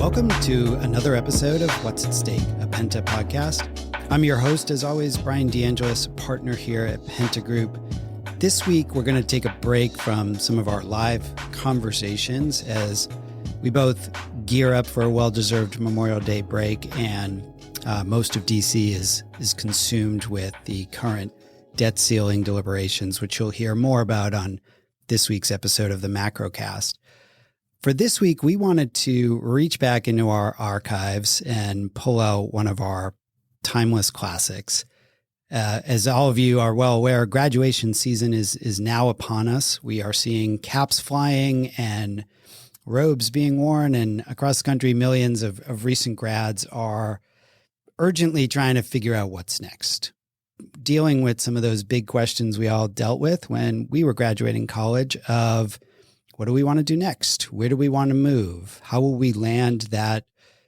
Welcome to another episode of What's at Stake, a Penta podcast. I'm your host, as always, Brian DeAngelis, partner here at Penta Group. This week, we're going to take a break from some of our live conversations as we both gear up for a well-deserved Memorial Day break, and most of DC is consumed with the current debt ceiling deliberations, which you'll hear more about on this week's episode of the Macrocast. For this week, we wanted to reach back into our archives and pull out one of our timeless classics. As all of you are well aware, graduation season is now upon us. We are seeing caps flying and robes being worn, and across the country, millions of recent grads are urgently trying to figure out what's next, dealing with some of those big questions we all dealt with when we were graduating college of, what do we want to do next? Where do we want to move? How will we land that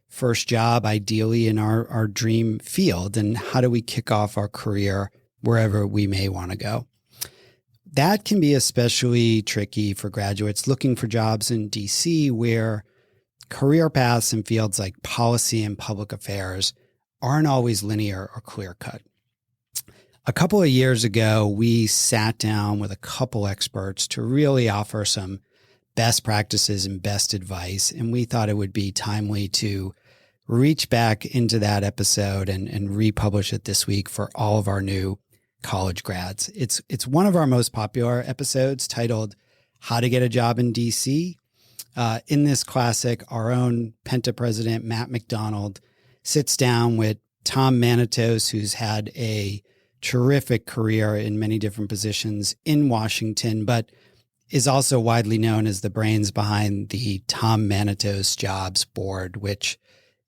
first job, ideally in our dream field? And how do we kick off our career wherever we may want to go? That can be especially tricky for graduates looking for jobs in DC, where career paths in fields like policy and public affairs aren't always linear or clear-cut. A couple of years ago, we sat down with a couple experts to really offer some best practices and best advice. And we thought it would be timely to reach back into that episode and republish it this week for all of our new college grads. It's one of our most popular episodes, titled How to Get a Job in DC. In this classic, our own Penta President Matt McDonald sits down with Tom Manatos, who's had a terrific career in many different positions in Washington, but is also widely known as the brains behind the Tom Manatos Jobs board, which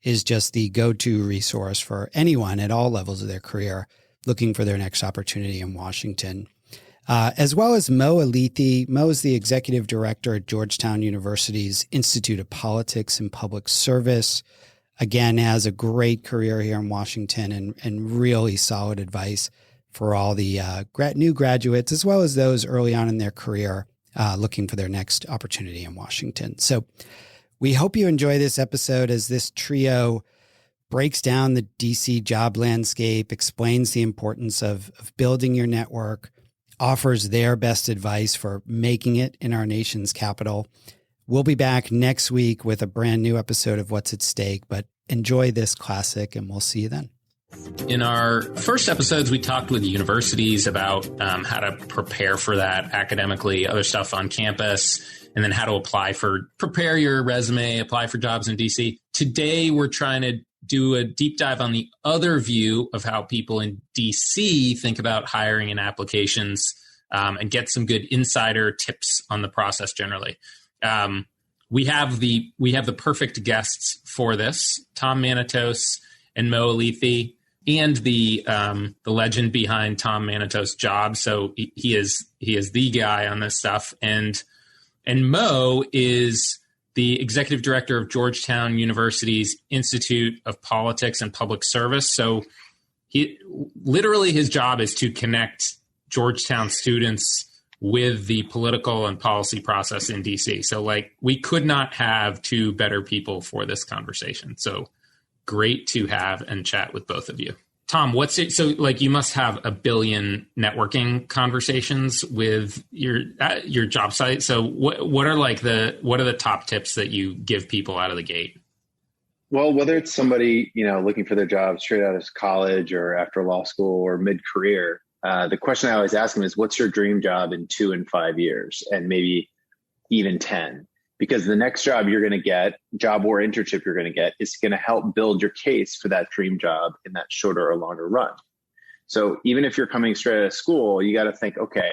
is just the go-to resource for anyone at all levels of their career looking for their next opportunity in Washington. As well as Mo Elleithee. Mo is the executive director at Georgetown University's Institute of Politics and Public Service. Again, has a great career here in Washington and really solid advice for all the new graduates, as well as those early on in their career looking for their next opportunity in Washington. So we hope you enjoy this episode as this trio breaks down the DC job landscape, explains the importance of building your network, offers their best advice for making it in our nation's capital. We'll be back next week with a brand new episode of What's at Stake, but enjoy this classic and we'll see you then. In our first episodes, we talked with universities about how to prepare for that academically, other stuff on campus, and then how to prepare your resume, apply for jobs in DC. Today, we're trying to do a deep dive on the other view of how people in DC think about hiring and applications, and get some good insider tips on the process generally. We have the perfect guests for this: Tom Manatos and Mo Elleithee, and the legend behind Tom Manatos Jobs. So he is the guy on this stuff. And Mo is the executive director of Georgetown University's Institute of Politics and Public Service. So his job is to connect Georgetown students with the political and policy process in DC. So we could not have two better people for this conversation. So great to have and chat with both of you. Tom, you must have a billion networking conversations with your job site. So what are the top tips that you give people out of the gate? Well, whether it's somebody, looking for their job straight out of college or after law school or mid-career, the question I always ask them is, what's your dream job in 2 and 5 years, and maybe even 10? Because the next job you're going to get, job or internship you're going to get, is going to help build your case for that dream job in that shorter or longer run. So even if you're coming straight out of school, you got to think, okay,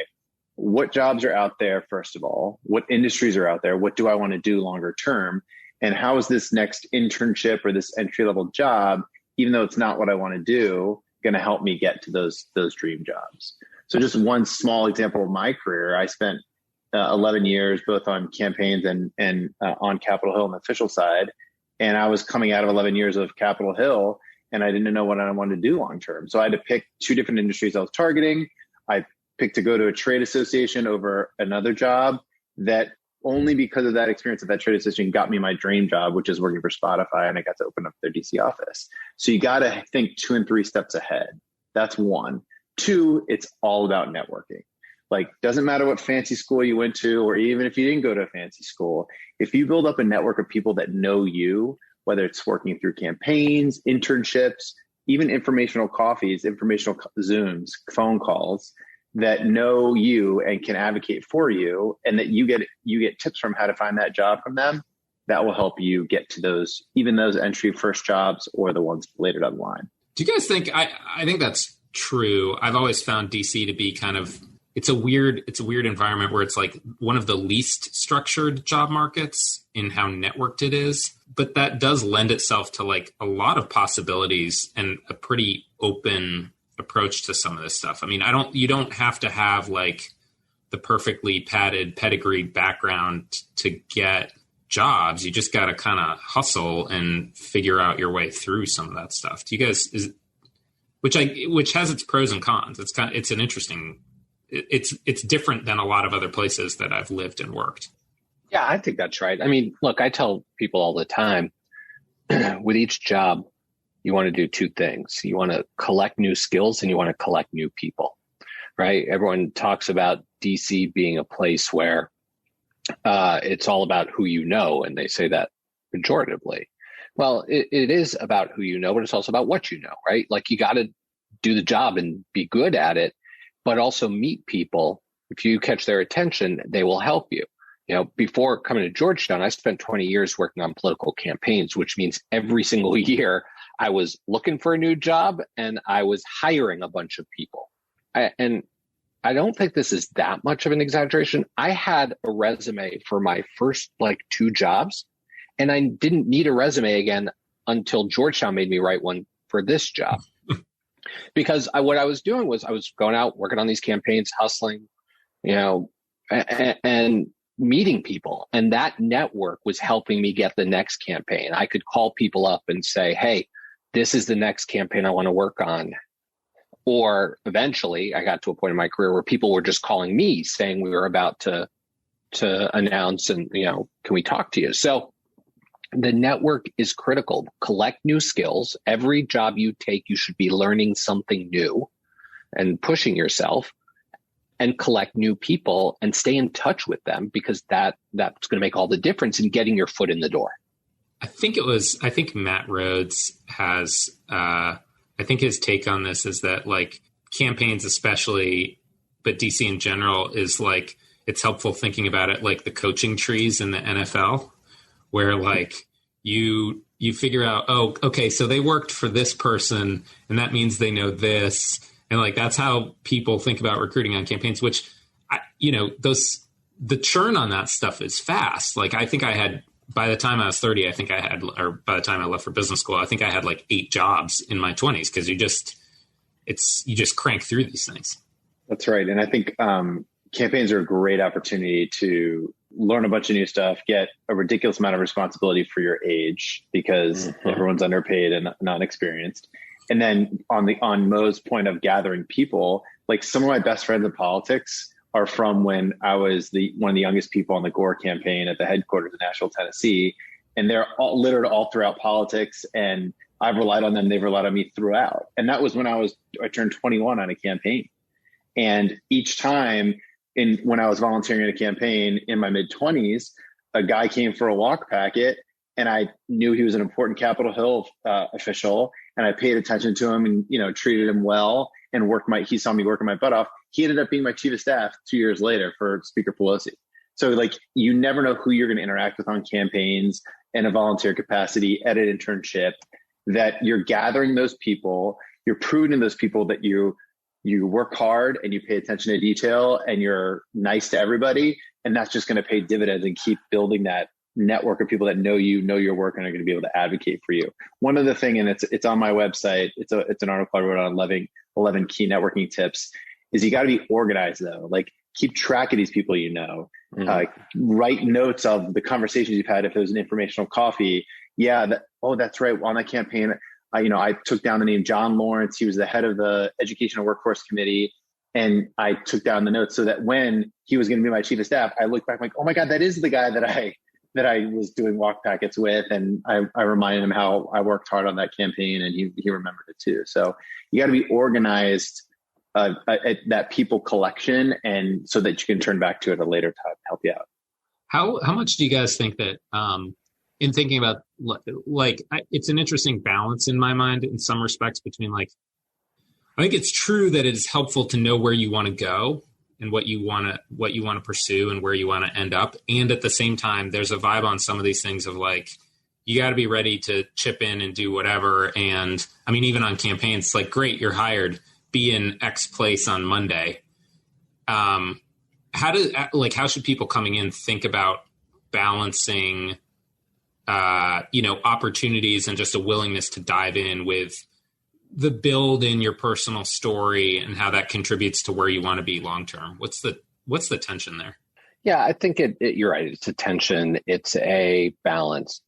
what jobs are out there, first of all? What industries are out there? What do I want to do longer term? And how is this next internship or this entry-level job, even though it's not what I want to do, going to help me get to those dream jobs? So just one small example of my career, I spent 11 years, both on campaigns and on Capitol Hill on the official side. And I was coming out of 11 years of Capitol Hill, and I didn't know what I wanted to do long term. So I had to pick 2 different industries I was targeting. I picked to go to a trade association over another job that only because of that experience at that trade association got me my dream job, which is working for Spotify, and I got to open up their DC office. So you got to think 2 and 3 steps ahead. That's one. 2, it's all about networking. Like, doesn't matter what fancy school you went to, or even if you didn't go to a fancy school, if you build up a network of people that know you, whether it's working through campaigns, internships, even informational coffees, informational Zooms, phone calls, that know you and can advocate for you, and that you get tips from how to find that job from them, that will help you get to those, even those entry first jobs or the ones later down the line. Do you guys think, I think that's true. I've always found DC to be kind of, it's a weird environment where it's like one of the least structured job markets in how networked it is. But that does lend itself to like a lot of possibilities and a pretty open approach to some of this stuff. I mean, you don't have to have like the perfectly padded pedigree background to get jobs. You just got to kind of hustle and figure out your way through some of that stuff. Do you guys, which has its pros and cons. It's an interesting, it's different than a lot of other places that I've lived and worked. Yeah, I think that's right. I mean, look, I tell people all the time, with each job, you want to do 2 things. You want to collect new skills and you want to collect new people, right? Everyone talks about DC being a place where it's all about who you know, and they say that pejoratively. Well, it is about who you know, but it's also about what you know, right? Like, you got to do the job and be good at it, but also meet people. If you catch their attention, they will help you. You know, before coming to Georgetown, I spent 20 years working on political campaigns, which means every single year I was looking for a new job and I was hiring a bunch of people. And I don't think this is that much of an exaggeration. I had a resume for my first 2 jobs, and I didn't need a resume again until Georgetown made me write one for this job. Because what I was doing was I was going out, working on these campaigns, hustling, and meeting people. And that network was helping me get the next campaign. I could call people up and say, hey, this is the next campaign I want to work on. Or eventually I got to a point in my career where people were just calling me saying we were about to announce and, can we talk to you? So the network is critical. Collect new skills. Every job you take, you should be learning something new and pushing yourself, and collect new people and stay in touch with them, because that's going to make all the difference in getting your foot in the door. I think Matt Rhodes has, I think his take on this is that like campaigns especially, but DC in general, is like, it's helpful thinking about it like the coaching trees in the NFL, where like you figure out, oh, okay, so they worked for this person and that means they know this. And like, that's how people think about recruiting on campaigns, which, the churn on that stuff is fast. Like, I think I had, by the time I was 30, or by the time I left for business school, I think I had like 8 jobs in my 20s, because you just crank through these things. That's right. And I think campaigns are a great opportunity to learn a bunch of new stuff, get a ridiculous amount of responsibility for your age, because everyone's underpaid and not experienced. And then on Mo's point of gathering people, like some of my best friends in politics are from when I was one of the youngest people on the Gore campaign at the headquarters in Nashville, Tennessee. And they're all littered all throughout politics. And I've relied on them. They've relied on me throughout. And that was when I turned 21 on a campaign. And each time when I was volunteering at a campaign in my mid-20s, a guy came for a walk packet, and I knew he was an important Capitol Hill official, and I paid attention to him and, treated him well, and he saw me working my butt off. He ended up being my chief of staff 2 years later for Speaker Pelosi. So like, you never know who you're going to interact with on campaigns in a volunteer capacity, at an internship, that you're gathering those people, you're proving to those people that you work hard and you pay attention to detail and you're nice to everybody. And that's just going to pay dividends and keep building that network of people that know your work and are going to be able to advocate for you. One other thing, and it's on my website, it's an article I wrote on 11 key networking tips, is you got to be organized though. Like, keep track of these people, write notes of the conversations you've had. If it was an informational coffee, that's right. On that campaign, I took down the name John Lawrence. He was the head of the Education and Workforce Committee. And I took down the notes so that when he was going to be my chief of staff, I looked back like, oh my God, that is the guy that I was doing walk packets with. And I reminded him how I worked hard on that campaign, and he remembered it too. So you got to be organized at that people collection, and so that you can turn back to it at a later time to help you out. How much do you guys think that, in thinking about, like, it's an interesting balance in my mind in some respects between, like, I think it's true that it is helpful to know where you want to go and what you want to pursue and where you want to end up. And at the same time, there's a vibe on some of these things of like, you got to be ready to chip in and do whatever. And I mean, even on campaigns, it's like, great, you're hired, be in X place on Monday. How should people coming in think about balancing, opportunities and just a willingness to dive in with the build in your personal story and how that contributes to where you want to be long term? What's the tension there? Yeah, I think you're right. It's a tension. It's a balance.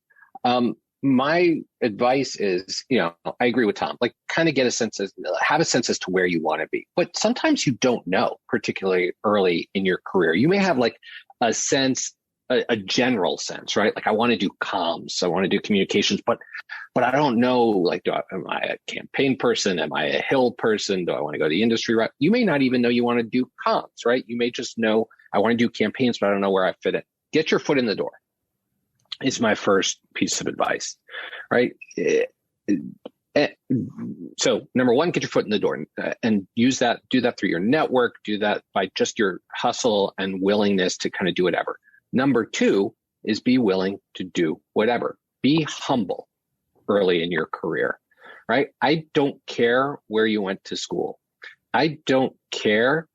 My advice is, I agree with Tom, like kind of have a sense as to where you want to be. But sometimes you don't know, particularly early in your career. You may have like a sense, a general sense, right? Like I want to do comms, I want to do communications, but I don't know, like, am I a campaign person? Am I a Hill person? Do I want to go the industry route? You may not even know you want to do comms, right? You may just know I want to do campaigns, but I don't know where I fit in. Get your foot in the door is my first piece of advice, right? So number one, get your foot in the door and do that through your network, do that by just your hustle and willingness to kind of do whatever. Number two is be willing to do whatever. Be humble early in your career, right? I don't care where you went to school. I don't care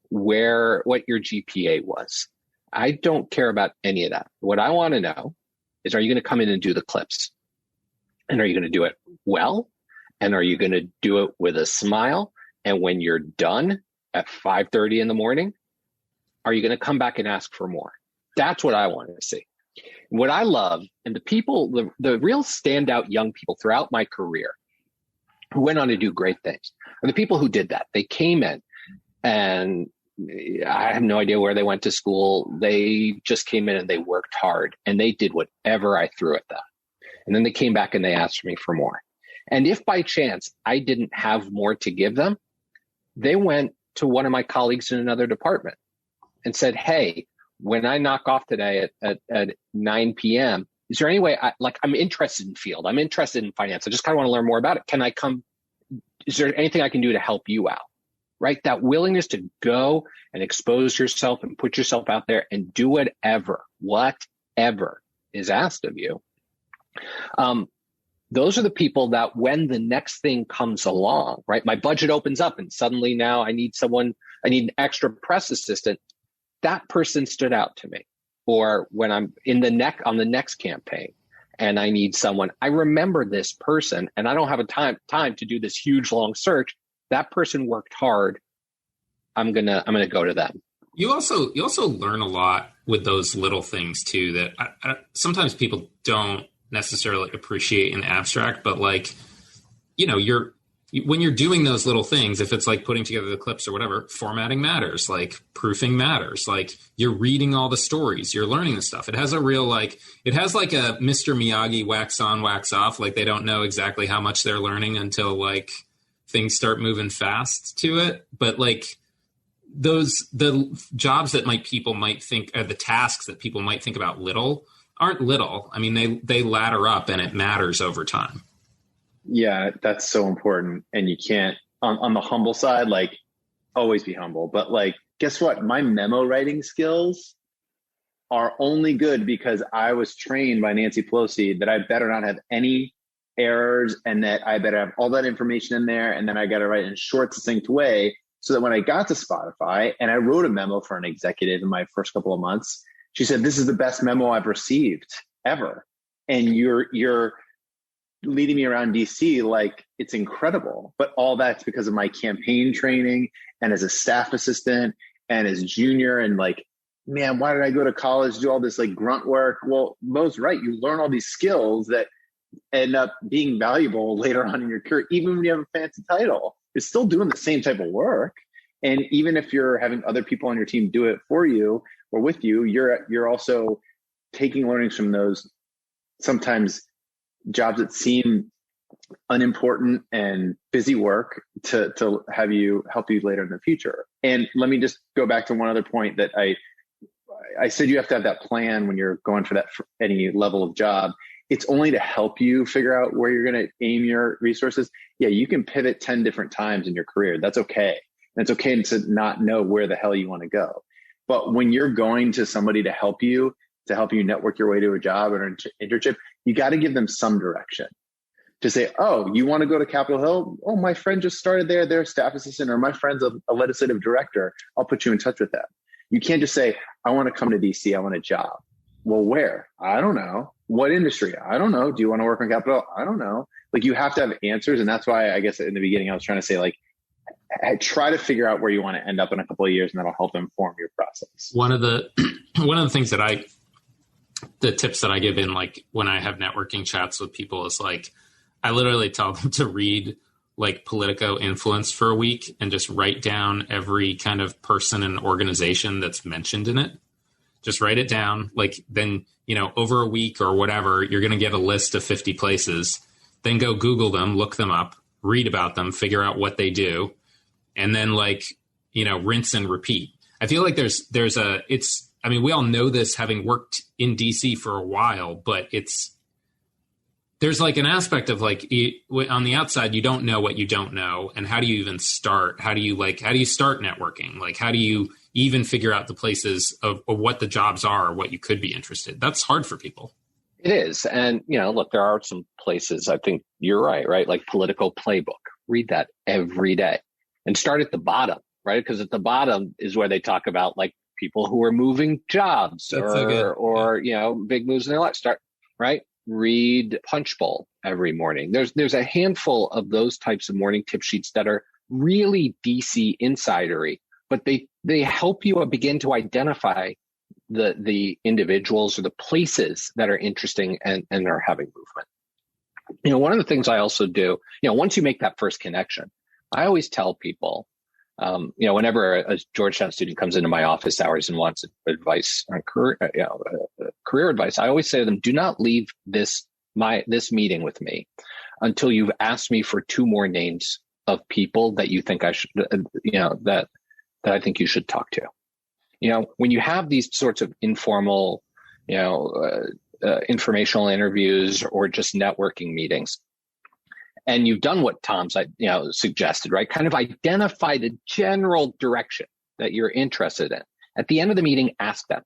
what your GPA was. I don't care about any of that. What I want to know is, are you going to come in and do the clips? And are you going to do it well? And are you going to do it with a smile? And when you're done at 5:30 in the morning, are you going to come back and ask for more? That's what I want to see. What I love, and the real standout young people throughout my career who went on to do great things, are the people who did that. They came in, and I have no idea where they went to school. They just came in and they worked hard, and they did whatever I threw at them. And then they came back and they asked me for more. And if by chance I didn't have more to give them, they went to one of my colleagues in another department and said, hey, when I knock off today at 9 p.m., is there any way I'm interested in field. I'm interested in finance. I just kind of want to learn more about it. Can I come? Is there anything I can do to help you out? Right? That willingness to go and expose yourself and put yourself out there and do whatever is asked of you. Those are the people that when the next thing comes along, right? My budget opens up and suddenly now I need an extra press assistant. That person stood out to me. Or when I'm on the next campaign and I need someone, I remember this person and I don't have a time to do this huge long search. That person worked hard. I'm gonna go to them. You also learn a lot with those little things too that sometimes people don't necessarily appreciate in the abstract, but like, when you're doing those little things, if it's like putting together the clips or whatever, formatting matters, like proofing matters, like you're reading all the stories, you're learning the stuff. It has a real, it has like a Mr. Miyagi wax on, wax off. Like they don't know exactly how much they're learning until like things start moving fast to it. But like the jobs that people might think, or the tasks that people might think about little aren't little. I mean, they ladder up and it matters over time. Yeah, that's so important. And you can't, on the humble side, like always be humble. But like, guess what? My memo writing skills are only good because I was trained by Nancy Pelosi that I better not have any errors and that I better have all that information in there. And then I got to write in a short, succinct way so that when I got to Spotify and I wrote a memo for an executive in my first couple of months, she said, this is the best memo I've received ever. And you're leading me around DC like it's incredible. But all that's because of my campaign training and as a staff assistant and as junior. And like, man, why did I go to college, do all this like grunt work? Well, Mo's right. You learn all these skills that end up being valuable later on in your career. Even when you have a fancy title, you're still doing the same type of work. And even if you're having other people on your team do it for you or with you, you're also taking learnings from those sometimes jobs that seem unimportant and busy work to help you later in the future. And let me just go back to one other point that I said you have to have that plan when you're going for any level of job. It's only to help you figure out where you're going to aim your resources. Yeah, you can pivot 10 different times in your career. That's okay. And it's okay to not know where the hell you want to go. But when you're going to somebody to help you network your way to a job or an internship, you got to give them some direction. To say, oh, you want to go to Capitol Hill? Oh, my friend just started there. They're a staff assistant, or my friend's a legislative director. I'll put you in touch with them. You can't just say, I want to come to DC. I want a job. Well, where? I don't know. What industry? I don't know. Do you want to work on Capitol? I don't know. Like, you have to have answers. And that's why I guess in the beginning, I was trying to say, like, try to figure out where you want to end up in a couple of years, and that'll help inform your process. One of the things the tips that I give in, like, when I have networking chats with people is, like, I literally tell them to read like Politico Influence for a week and just write down every kind of person and organization that's mentioned in it. Just write it down. Like, then, over a week or whatever, you're going to get a list of 50 places. Then go Google them, look them up, read about them, figure out what they do. And then, like, rinse and repeat. I feel like we all know this having worked in DC for a while, but there's like an aspect of like on the outside, you don't know what you don't know. And how do you even start? How do you start networking? Like, how do you even figure out the places of what the jobs are or what you could be interested? That's hard for people. It is. And, look, there are some places, I think you're right? Like Political Playbook. Read that every day and start at the bottom, right? Because at the bottom is where they talk about like people who are moving jobs or big moves in their life. Start, right? Read Punchbowl every morning. There's a handful of those types of morning tip sheets that are really DC insidery, but they help you begin to identify the individuals or the places that are interesting and are having movement. One of the things I also do, once you make that first connection, I always tell people, whenever a Georgetown student comes into my office hours and wants advice on career advice, I always say to them, do not leave this meeting with me until you've asked me for 2 more names of people that you think I should, that I think you should talk to. When you have these sorts of informal, informational interviews or just networking meetings, and you've done what Tom's, suggested, right? Kind of identify the general direction that you're interested in. At the end of the meeting, ask them,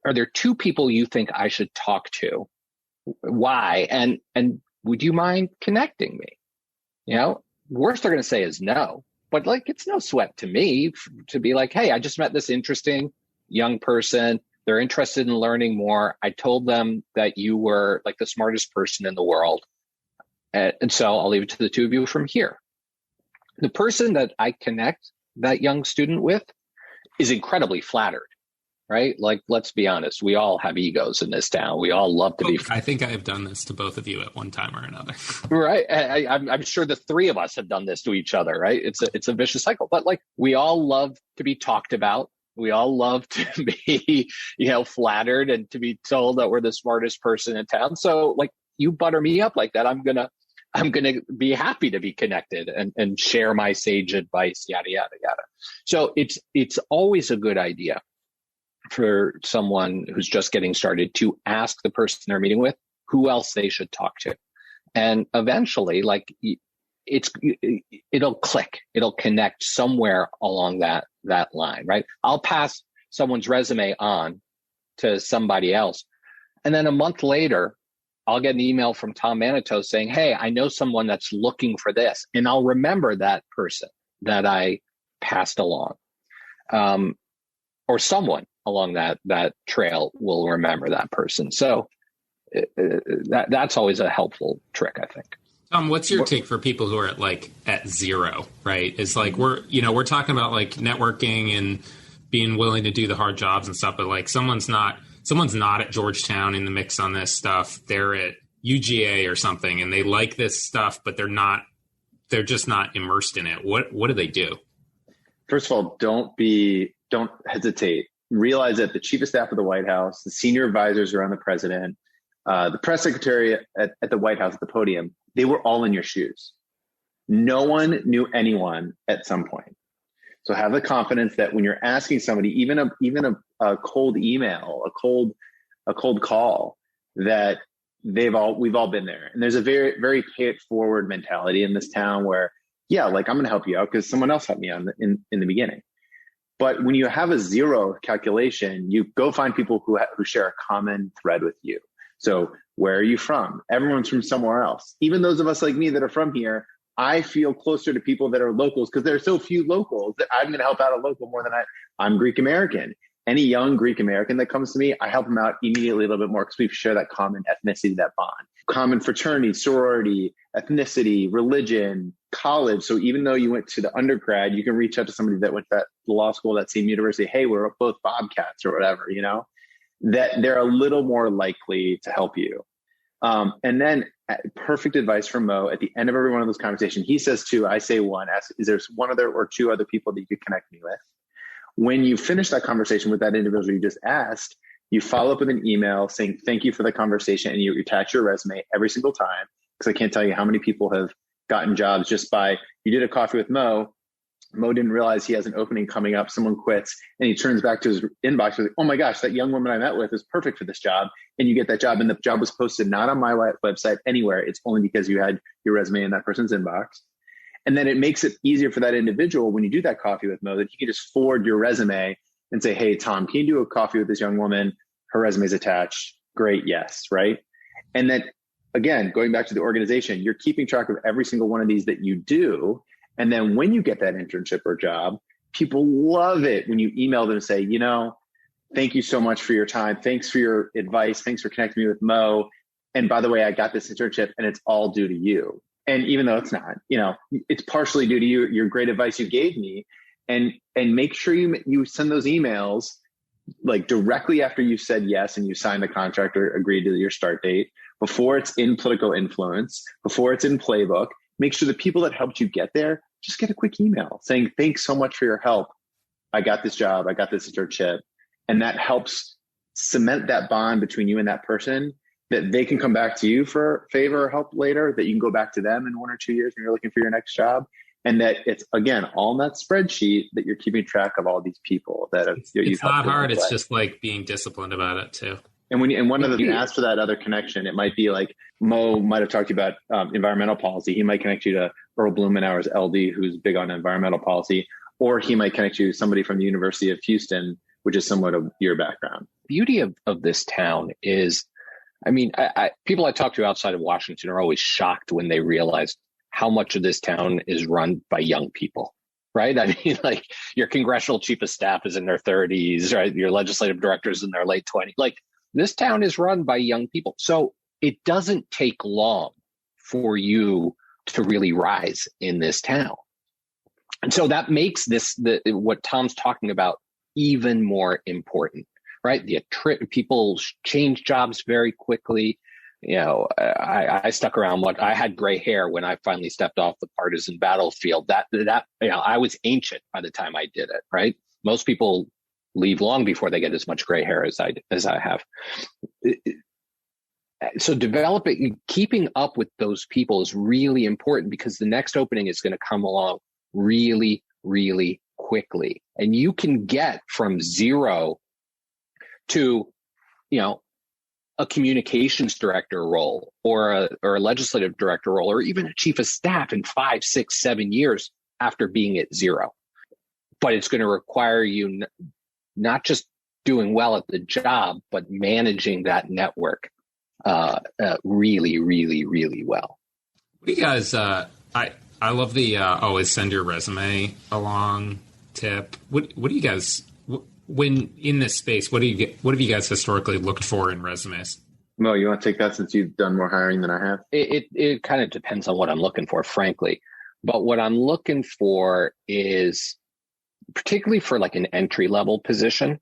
are there 2 people you think I should talk to? Why? And would you mind connecting me? Worst they're going to say is no, but like, it's no sweat to me to be like, hey, I just met this interesting young person. They're interested in learning more. I told them that you were like the smartest person in the world. And so I'll leave it to the 2 of you from here. The person that I connect that young student with is incredibly flattered, right? Like, let's be honest. We all have egos in this town. We all love to be. I think I have done this to both of you at one time or another. Right. I'm sure the 3 of us have done this to each other, right? It's a vicious cycle, but like, we all love to be talked about. We all love to be, flattered and to be told that we're the smartest person in town. So like, you butter me up like that, I'm going to be happy to be connected and share my sage advice, yada, yada, yada. So it's always a good idea for someone who's just getting started to ask the person they're meeting with who else they should talk to. And eventually, like, it'll click, it'll connect somewhere along that line, right? I'll pass someone's resume on to somebody else. And then a month later, I'll get an email from Tom Manatos saying, hey, I know someone that's looking for this. And I'll remember that person that I passed along. Or someone along that trail will remember that person. So that's always a helpful trick, I think. Tom, what's your take for people who are at 0, right? It's like we're talking about like networking and being willing to do the hard jobs and stuff, but like someone's not at Georgetown in the mix on this stuff. They're at UGA or something and they like this stuff, but they're just not immersed in it. What do they do? First of all, don't hesitate. Realize that the chief of staff of the White House, the senior advisors around the president, the press secretary at the White House at the podium, they were all in your shoes. No one knew anyone at some point. So have the confidence that when you're asking somebody, even a cold email, a cold call, that we've all been there. And there's a very, very pay it forward mentality in this town where, yeah, like I'm going to help you out because someone else helped me out in the beginning. But when you have a zero calculation, you go find people who share a common thread with you. So where are you from? Everyone's from somewhere else. Even those of us like me that are from here, I feel closer to people that are locals because there are so few locals that I'm going to help out a local more than I'm Greek American. Any young Greek American that comes to me, I help them out immediately a little bit more because we share that common ethnicity, that bond, common fraternity, sorority, ethnicity, religion, college. So even though you went to the undergrad, you can reach out to somebody that went to that law school, that same university. Hey, we're both Bobcats or whatever, that they're a little more likely to help you. And then perfect advice from Mo at the end of every one of those conversations. He says two, I say one. Ask, is there one other or two other people that you could connect me with? When you finish that conversation with that individual you just asked, you follow up with an email saying, thank you for the conversation. And you attach your resume every single time. Because I can't tell you how many people have gotten jobs just by, you did a coffee with Mo. Mo didn't realize he has an opening coming up. Someone quits and he turns back to his inbox with, oh my gosh, that young woman I met with is perfect for this job. And you get that job. And the job was posted not on my website anywhere. It's only because you had your resume in that person's inbox. And then it makes it easier for that individual when you do that coffee with Mo that you can just forward your resume and say, hey, Tom, can you do a coffee with this young woman? Her resume is attached. Great. Yes. Right. And then again, going back to the organization, you're keeping track of every single one of these that you do. And then when you get that internship or job, people love it when you email them and say, thank you so much for your time. Thanks for your advice. Thanks for connecting me with Mo. And by the way, I got this internship and it's all due to you. And even though it's not, it's partially due to you, your great advice you gave me. And make sure you send those emails like directly after you said yes and you signed the contract or agreed to your start date, before it's in political influence, before it's in playbook. Make sure the people that helped you get there, just get a quick email saying, thanks so much for your help. I got this job. I got this internship. And that helps cement that bond between you and that person, that they can come back to you for favor or help later, that you can go back to them in 1 or 2 years when you're looking for your next job. And that it's, again, all in that spreadsheet that you're keeping track of all these people that have. It's not hard. It's just like being disciplined about it too. And one other thing, ask for that other connection. It might be like Mo might have talked to you about environmental policy. He might connect you to Earl Blumenauer's LD, who's big on environmental policy, or he might connect you to somebody from the University of Houston, which is somewhat of your background. Beauty of this town is, people I talk to outside of Washington are always shocked when they realize how much of this town is run by young people, right? Like your congressional chief of staff is in their 30s, right? Your legislative directors in their late 20s. Like this town is run by young people. So it doesn't take long for you to really rise in this town. And so that makes what Tom's talking about even more important, right? People change jobs very quickly. I stuck around. I had gray hair when I finally stepped off the partisan battlefield. I was ancient by the time I did it, right? Most people leave long before they get as much gray hair as I have. So keeping up with those people is really important because the next opening is going to come along really, really quickly. And you can get from zero to, a communications director role or a legislative director role, or even a chief of staff in 5, 6, 7 years after being at zero. But it's going to require you not just doing well at the job, but managing that network really, really, really well. What do you guys, I love the always send your resume along tip. What do you guys, when in this space, what have you guys historically looked for in resumes? Mo, you want to take that since you've done more hiring than I have? It kind of depends on what I'm looking for, frankly. But what I'm looking for is, particularly for like an entry level position,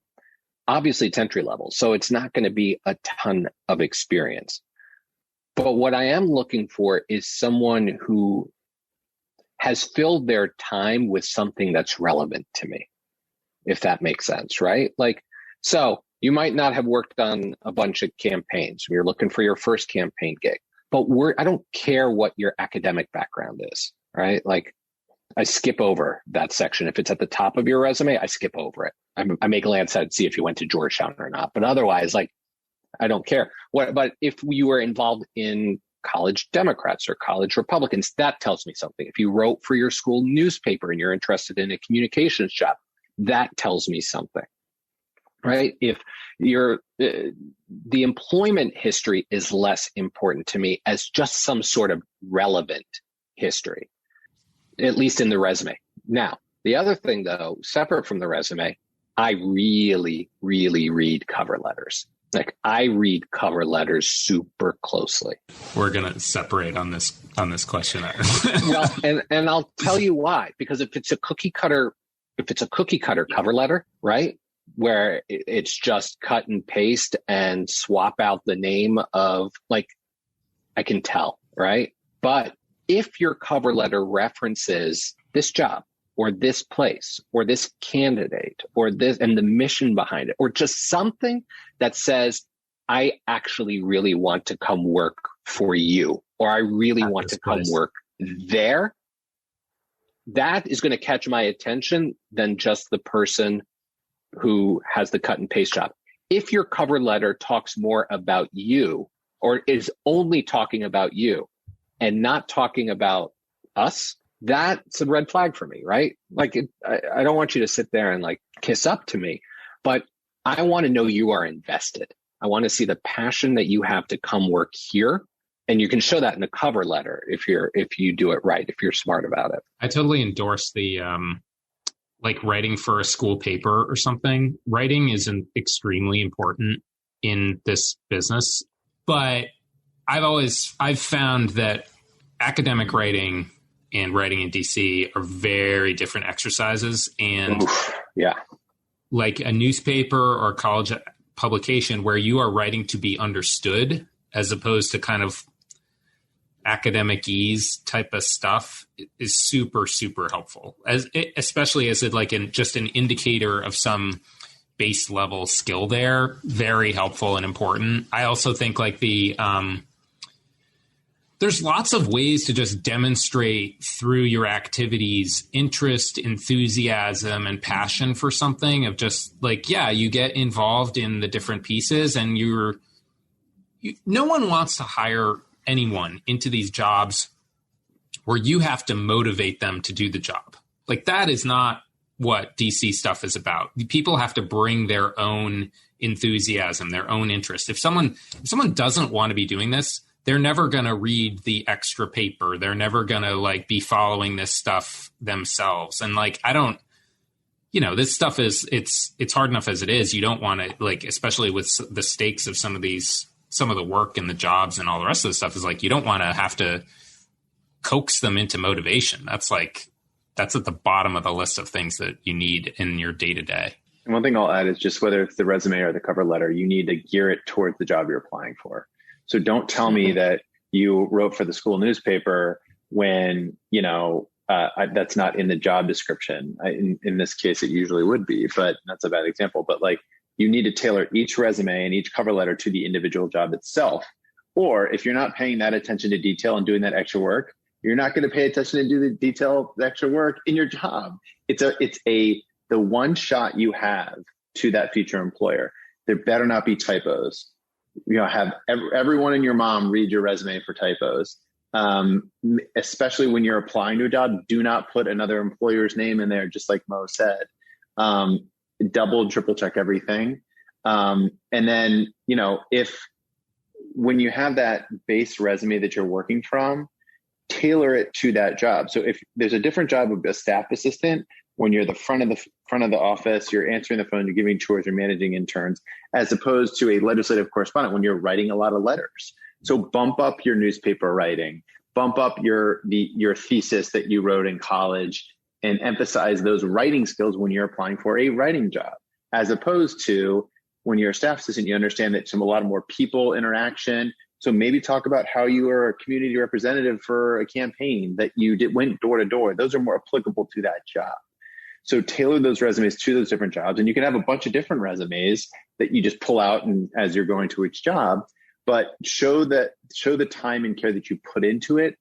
obviously it's entry level, so it's not going to be a ton of experience. But what I am looking for is someone who has filled their time with something that's relevant to me, if that makes sense, right? Like, so you might not have worked on a bunch of campaigns. You're looking for your first campaign gig, but I don't care what your academic background is, right? Like, I skip over that section. If it's at the top of your resume, I skip over it. I may glance at it, see if you went to Georgetown or not, but otherwise, like, I don't care. But if you were involved in college Democrats or college Republicans, that tells me something. If you wrote for your school newspaper and you're interested in a communications job, that tells me something, right? If the employment history is less important to me as just some sort of relevant history, at least in the resume. Now, the other thing, though, separate from the resume, I really, really read cover letters. Like, I read cover letters super closely. We're going to separate on this question. Well, and I'll tell you why. Because if it's a cookie cutter cover letter, right, where it's just cut and paste and swap out the name of, like, I can tell, right? But if your cover letter references this job or this place or this candidate or this and the mission behind it, or just something that says, I actually really want to come work for you, or I really want to come work there, that is going to catch my attention than just the person who has the cut and paste job. If your cover letter talks more about you, or is only talking about you and not talking about us, that's a red flag for me, right? Like, I don't want you to sit there and like kiss up to me, but I want to know you are invested. I want to see the passion that you have to come work here. And you can show that in the cover letter if you do it right, if you're smart about it. I totally endorse the like writing for a school paper or something. Writing is extremely important in this business, but I've found that academic writing and writing in DC are very different exercises. And yeah, like a newspaper or college publication where you are writing to be understood as opposed to kind of academic ease type of stuff is super, super helpful, especially as it like just an indicator of some base level skill there. Very helpful and important. I also think like there's lots of ways to just demonstrate through your activities interest, enthusiasm, and passion for something of just like, yeah, you get involved in the different pieces and no one wants to hire anyone into these jobs where you have to motivate them to do the job. Like, that is not what DC stuff is about. People have to bring their own enthusiasm, their own interest. If someone doesn't want to be doing this, they're never going to read the extra paper. They're never going to like be following this stuff themselves. And like, this stuff it's hard enough as it is. You don't want to, like, especially with the stakes of some of the work and the jobs and all the rest of the stuff, is like, you don't want to have to coax them into motivation. That's at the bottom of the list of things that you need in your day to day. And one thing I'll add is just whether it's the resume or the cover letter, you need to gear it towards the job you're applying for. So don't tell me that you wrote for the school newspaper when, that's not in the job description. In this case, it usually would be, but that's a bad example. But like, you need to tailor each resume and each cover letter to the individual job itself. Or if you're not paying that attention to detail and doing that extra work, you're not going to pay attention to do the extra work in your job. It's the one shot you have to that future employer. There better not be typos. Have everyone and your mom read your resume for typos. Especially when you're applying to a job, do not put another employer's name in there, just like Mo said. Double, triple check everything. And then, when you have that base resume that you're working from, tailor it to that job. So if there's a different job of a staff assistant, when you're the front of the office, you're answering the phone, you're giving chores, you're managing interns, as opposed to a legislative correspondent when you're writing a lot of letters. So bump up your newspaper writing, bump up your thesis that you wrote in college, and emphasize those writing skills when you're applying for a writing job, as opposed to when you're a staff assistant, you understand that a lot of more people interaction, So maybe talk about how you were a community representative for a campaign that you went door to door. Those are more applicable to that job. So tailor those resumes to those different jobs. And you can have a bunch of different resumes that you just pull out and as you're going to each job, but show the time and care that you put into it.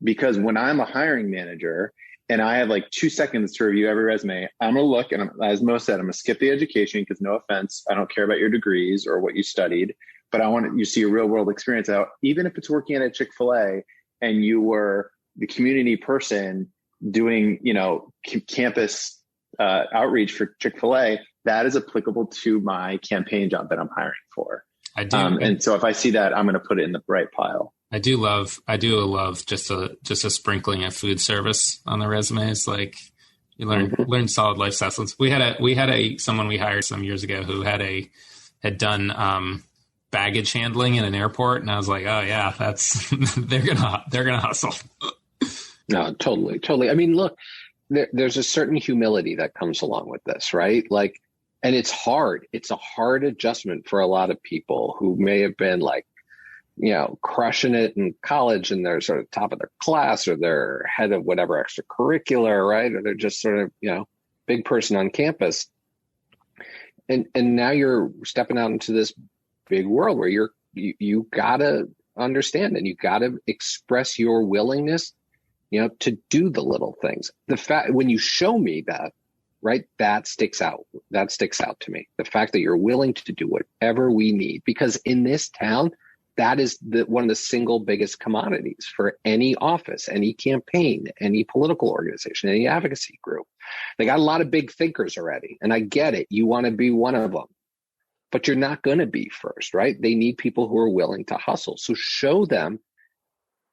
Because when I'm a hiring manager and I have like 2 seconds to review every resume, I'm going to look, and as Mo said, I'm going to skip the education because no offense, I don't care about your degrees or what you studied, but I want you to see a real world experience out, even if it's working at a Chick-fil-A and you were the community person doing, campus outreach for Chick-fil-A, that is applicable to my campaign job that I'm hiring for. I do. And so if I see that, I'm going to put it in the right pile. I do love just a sprinkling of food service on the resumes. Like you learn solid life lessons. We had someone we hired some years ago who had done baggage handling in an airport, and I was like, oh yeah, that's they're gonna hustle. No, totally. I mean, look, there's a certain humility that comes along with this, right? Like, and it's hard. It's a hard adjustment for a lot of people who may have been like, crushing it in college and they're sort of top of their class or they're head of whatever extracurricular, right? Or they're just sort of, big person on campus. And now you're stepping out into this big world where you gotta understand and you gotta express your willingness, to do the little things. The fact, when you show me that, right, that sticks out to me. The fact that you're willing to do whatever we need, because in this town, that is one of the single biggest commodities for any office, any campaign, any political organization, any advocacy group. They got a lot of big thinkers already, and I get it. You want to be one of them, but you're not going to be first, right? They need people who are willing to hustle. So show them,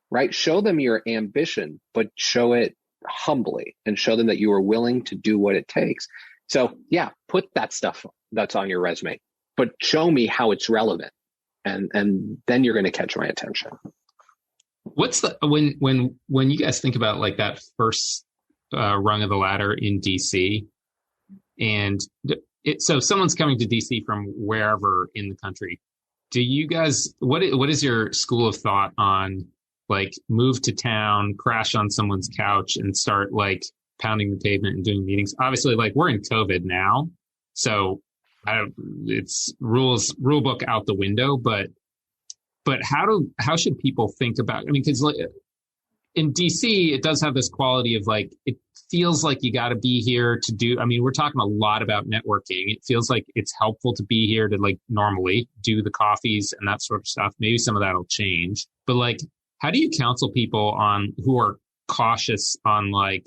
right? Show them your ambition, but show it humbly and show them that you are willing to do what it takes. So yeah, put that stuff that's on your resume, but show me how it's relevant. And then you're going to catch my attention. What's the when you guys think about like that first rung of the ladder in DC, and so someone's coming to DC from wherever in the country, do you guys what is your school of thought on like move to town, crash on someone's couch, and start like pounding the pavement and doing meetings? Obviously, like we're in COVID now, so. It's rule book out the window, but how should people think about? I mean, because like in DC, it does have this quality of like it feels like you got to be here to do. I mean, we're talking a lot about networking. It feels like it's helpful to be here to like normally do the coffees and that sort of stuff. Maybe some of that'll change, but like, how do you counsel people on who are cautious on like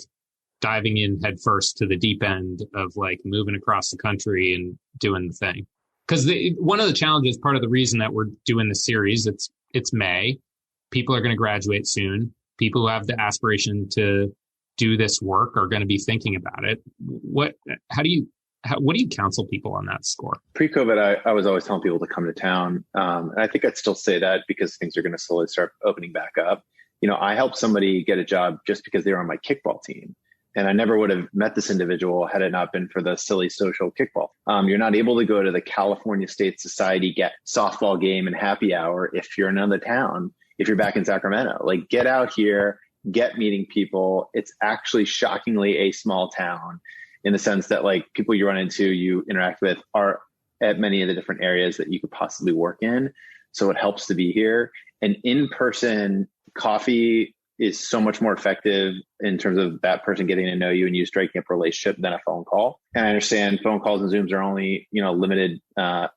diving in headfirst to the deep end of like moving across the country and doing the thing? Because one of the challenges, part of the reason that we're doing this series, it's May. People are going to graduate soon. People who have the aspiration to do this work are going to be thinking about it. What do you counsel people on that score? Pre-COVID, I was always telling people to come to town. And I think I'd still say that because things are going to slowly start opening back up. I helped somebody get a job just because they were on my kickball team. And I never would have met this individual had it not been for the silly social kickball. You're not able to go to the California State Society get softball game and happy hour if you're in another town, if you're back in Sacramento. Like, get out here, get meeting people. It's actually shockingly a small town in the sense that like people you run into, you interact with are at many of the different areas that you could possibly work in. So it helps to be here. And in-person coffee is so much more effective in terms of that person getting to know you and you striking up a relationship than a phone call. And I understand phone calls and Zooms are only, limited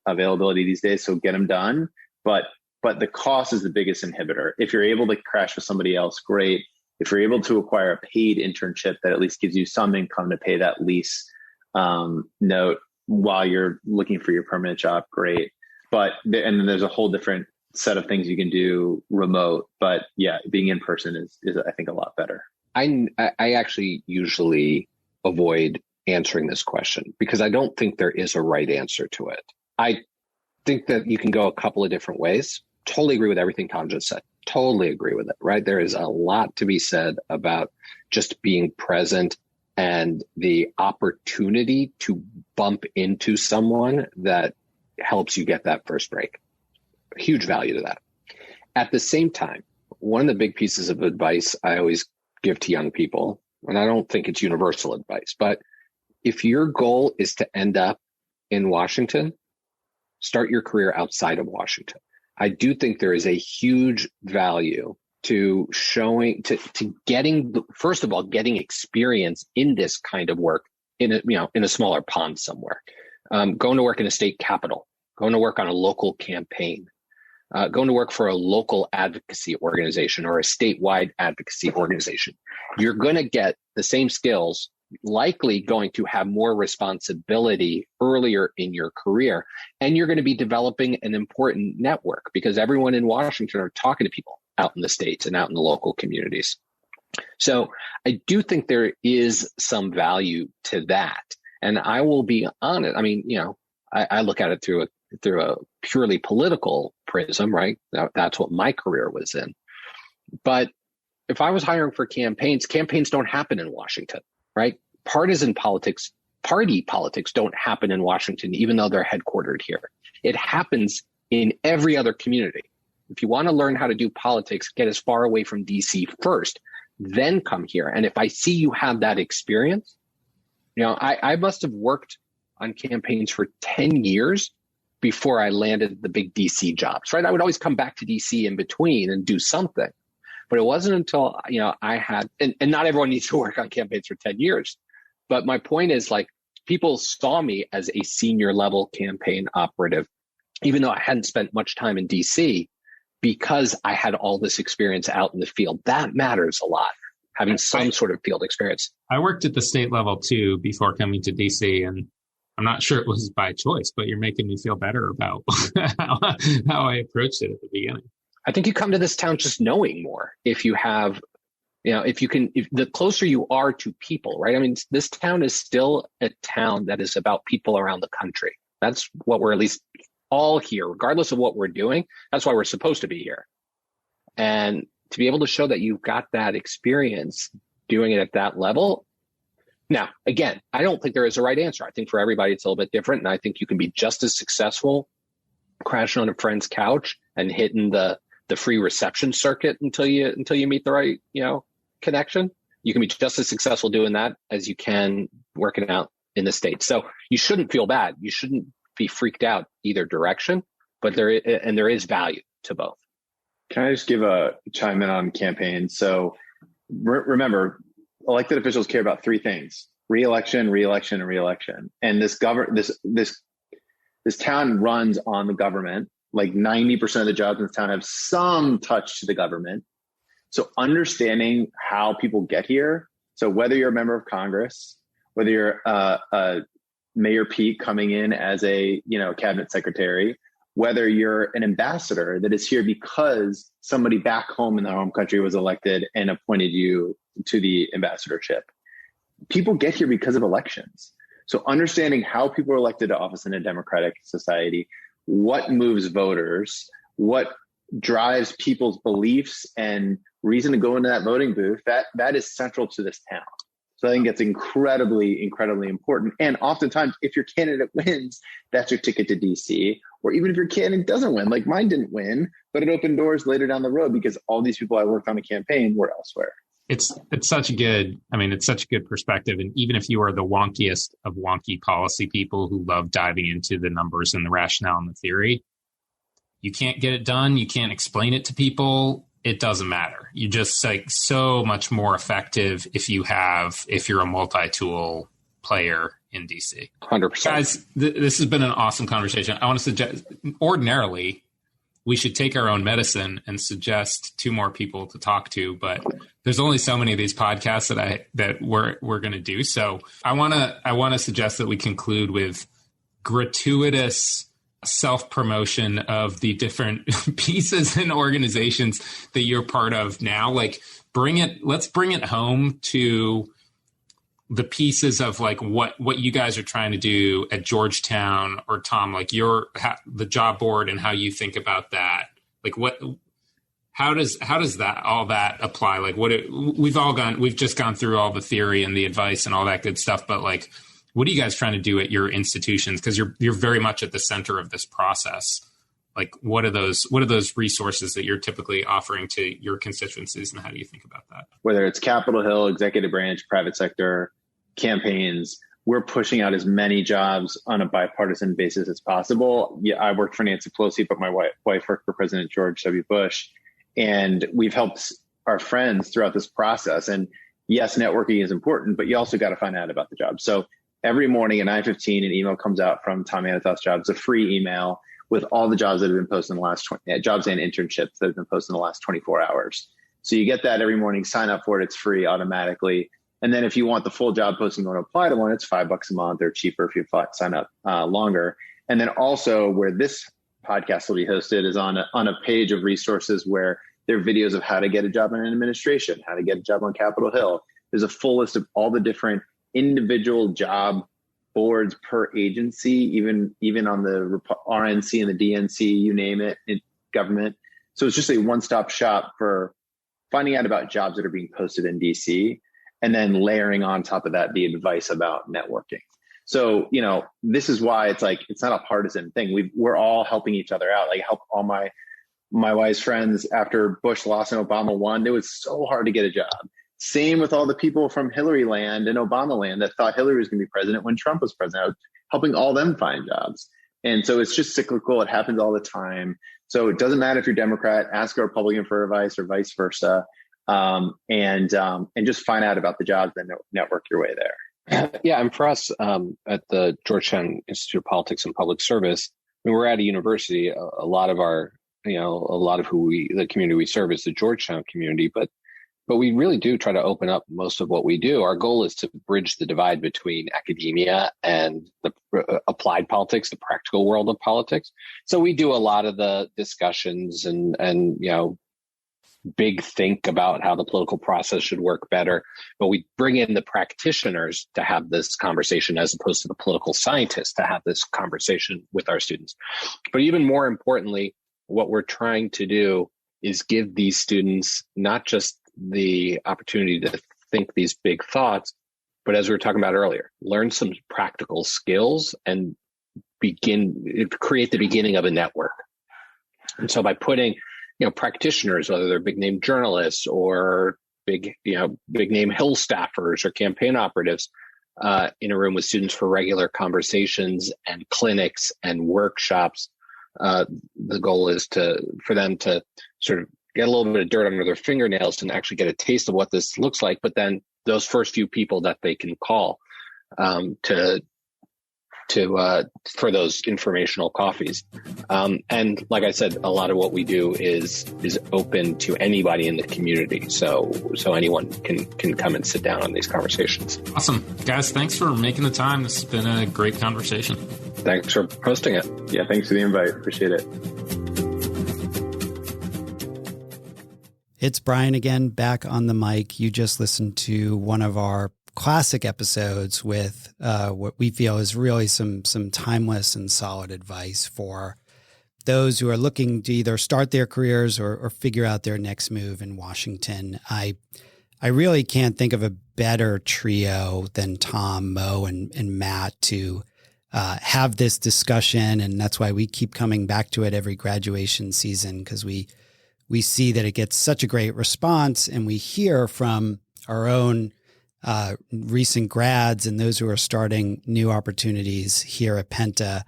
availability these days. So get them done. But the cost is the biggest inhibitor. If you're able to crash with somebody else, great. If you're able to acquire a paid internship that at least gives you some income to pay that lease note while you're looking for your permanent job, great. And then there's a whole different set of things you can do remote, but yeah, being in person is I think a lot better. I actually usually avoid answering this question because I don't think there is a right answer to it. I think that you can go a couple of different ways. Totally agree with everything Tom just said. Totally agree with it, right? There is a lot to be said about just being present and the opportunity to bump into someone that helps you get that first break. Huge value to that. At the same time, one of the big pieces of advice I always give to young people, and I don't think it's universal advice, but if your goal is to end up in Washington, start your career outside of Washington. I do think there is a huge value to showing, to getting, first of all, getting experience in this kind of work in a smaller pond somewhere. Going to work in a state capitol, going to work on a local campaign, going to work for a local advocacy organization or a statewide advocacy organization. You're going to get the same skills, likely going to have more responsibility earlier in your career, and you're going to be developing an important network because everyone in Washington are talking to people out in the states and out in the local communities. So I do think there is some value to that. And I will be honest. I mean, I look at it through a purely political prism, right? That's what my career was in. But if I was hiring for campaigns don't happen in Washington, right? Partisan politics, party politics don't happen in Washington, even though they're headquartered here. It happens in every other community. If you want to learn how to do politics, get as far away from DC first, then come here. And if I see you have that experience, I must have worked on campaigns for 10 years before I landed the big DC jobs, right? I would always come back to DC in between and do something. But it wasn't until, I had, and not everyone needs to work on campaigns for 10 years. But my point is, like, people saw me as a senior level campaign operative, even though I hadn't spent much time in DC, because I had all this experience out in the field. That matters a lot, having some sort of field experience. I worked at the state level too before coming to DC, and I'm not sure it was by choice, but you're making me feel better about how I approached it at the beginning. I think you come to this town just knowing more. If you have, if the closer you are to people, right? I mean, this town is still a town that is about people around the country. That's what we're at least all here, regardless of what we're doing. That's why we're supposed to be here. And to be able to show that you've got that experience doing it at that level. Now, again, I don't think there is a right answer. I think for everybody, it's a little bit different. And I think you can be just as successful crashing on a friend's couch and hitting the free reception circuit until you meet the right, connection. You can be just as successful doing that as you can working out in the States. So you shouldn't feel bad. You shouldn't be freaked out either direction, but there is value to both. Can I just give a chime in on campaigns? So remember, elected officials care about three things: re-election, re-election, and re-election. And this town runs on the government. Like 90% of the jobs in this town have some touch to the government. So understanding how people get here. So whether you're a member of Congress, whether you're a Mayor Pete coming in as a cabinet secretary, whether you're an ambassador that is here because somebody back home in their home country was elected and appointed you to the ambassadorship. People get here because of elections. So understanding how people are elected to office in a democratic society, what moves voters, what drives people's beliefs and reason to go into that voting booth, that is central to this town. So I think it's incredibly, incredibly important. And oftentimes, if your candidate wins, that's your ticket to DC. Or even if your candidate doesn't win, like mine didn't win, but it opened doors later down the road because all these people I worked on a campaign were elsewhere. It's such a good perspective. And even if you are the wonkiest of wonky policy people who love diving into the numbers and the rationale and the theory, you can't get it done. You can't explain it to people. It doesn't matter. You're just so much more effective if you're a multi-tool player in DC. 100%. Guys, this has been an awesome conversation. I want to suggest, ordinarily, we should take our own medicine and suggest 2 more people to talk to, but there's only so many of these podcasts that we're going to do. So I want to suggest that we conclude with gratuitous self-promotion of the different pieces and organizations that you're part of now. Like, let's bring it home to the pieces of like what you guys are trying to do at Georgetown, or Tom, like the job board and how you think about that. Like how does that all that apply? Like we've just gone through all the theory and the advice and all that good stuff, but like, what are you guys trying to do at your institutions? Because you're very much at the center of this process. Like, what are those resources that you're typically offering to your constituencies, and how do you think about that? Whether it's Capitol Hill, executive branch, private sector, campaigns, we're pushing out as many jobs on a bipartisan basis as possible. Yeah, I worked for Nancy Pelosi, but my wife worked for President George W. Bush. And we've helped our friends throughout this process. And yes, networking is important, but you also got to find out about the job. So every morning at 9:15, an email comes out from Tom Manatos Jobs, a free email with all the jobs that have been posted in the last jobs and internships that have been posted in the last 24 hours. So you get that every morning, sign up for it. It's free automatically. And then if you want the full job posting, you want to apply to one, it's $5 a month or cheaper if you sign up longer. And then also where this podcast will be hosted is on a page of resources where there are videos of how to get a job in administration, how to get a job on Capitol Hill. There's a full list of all the different individual job boards per agency, even on the RNC and the DNC, you name it, in government. So it's just a one-stop shop for finding out about jobs that are being posted in DC, and then layering on top of that the advice about networking. So, this is why it's like, it's not a partisan thing. We're all helping each other out. Like, help all my wife's friends after Bush lost and Obama won. It was so hard to get a job. Same with all the people from Hillary land and Obama land that thought Hillary was going to be president when Trump was president. I was helping all them find jobs. And so it's just cyclical. It happens all the time. So it doesn't matter if you're Democrat, ask a Republican for advice or vice versa. And just find out about the jobs, then network your way there. Yeah. And for us at the Georgetown Institute of Politics and Public Service, we're at a university. A lot of the community we serve is the Georgetown community, but we really do try to open up most of what we do. Our goal is to bridge the divide between academia and the applied politics, the practical world of politics. So we do a lot of the discussions and big think about how the political process should work better. But we bring in the practitioners to have this conversation as opposed to the political scientists to have this conversation with our students. But even more importantly, what we're trying to do is give these students not just the opportunity to think these big thoughts, but as we were talking about earlier, learn some practical skills and create the beginning of a network. And so by putting, practitioners, whether they're big name journalists or big name Hill staffers or campaign operatives, in a room with students for regular conversations and clinics and workshops, the goal is for them to sort of get a little bit of dirt under their fingernails and actually get a taste of what this looks like. But then those first few people that they can call for those informational coffees. And like I said, a lot of what we do is open to anybody in the community. So anyone can come and sit down on these conversations. Awesome. Guys, thanks for making the time. This has been a great conversation. Thanks for hosting it. Yeah, thanks for the invite. Appreciate it. It's Brian again, back on the mic. You just listened to one of our classic episodes with what we feel is really some timeless and solid advice for those who are looking to either start their careers or figure out their next move in Washington. I really can't think of a better trio than Tom, Mo, and Matt to have this discussion. And that's why we keep coming back to it every graduation season, because we see that it gets such a great response, and we hear from our own recent grads and those who are starting new opportunities here at Penta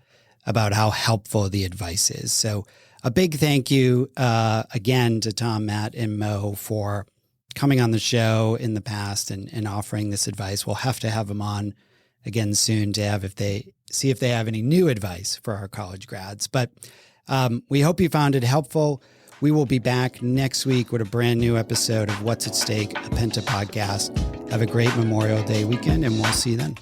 about how helpful the advice is. So a big thank you again to Tom, Matt, and Mo for coming on the show in the past and offering this advice. We'll have to have them on again soon to see if they have any new advice for our college grads. But we hope you found it helpful. We will be back next week with a brand new episode of What's at Stake, a Penta podcast. Have a great Memorial Day weekend, and we'll see you then.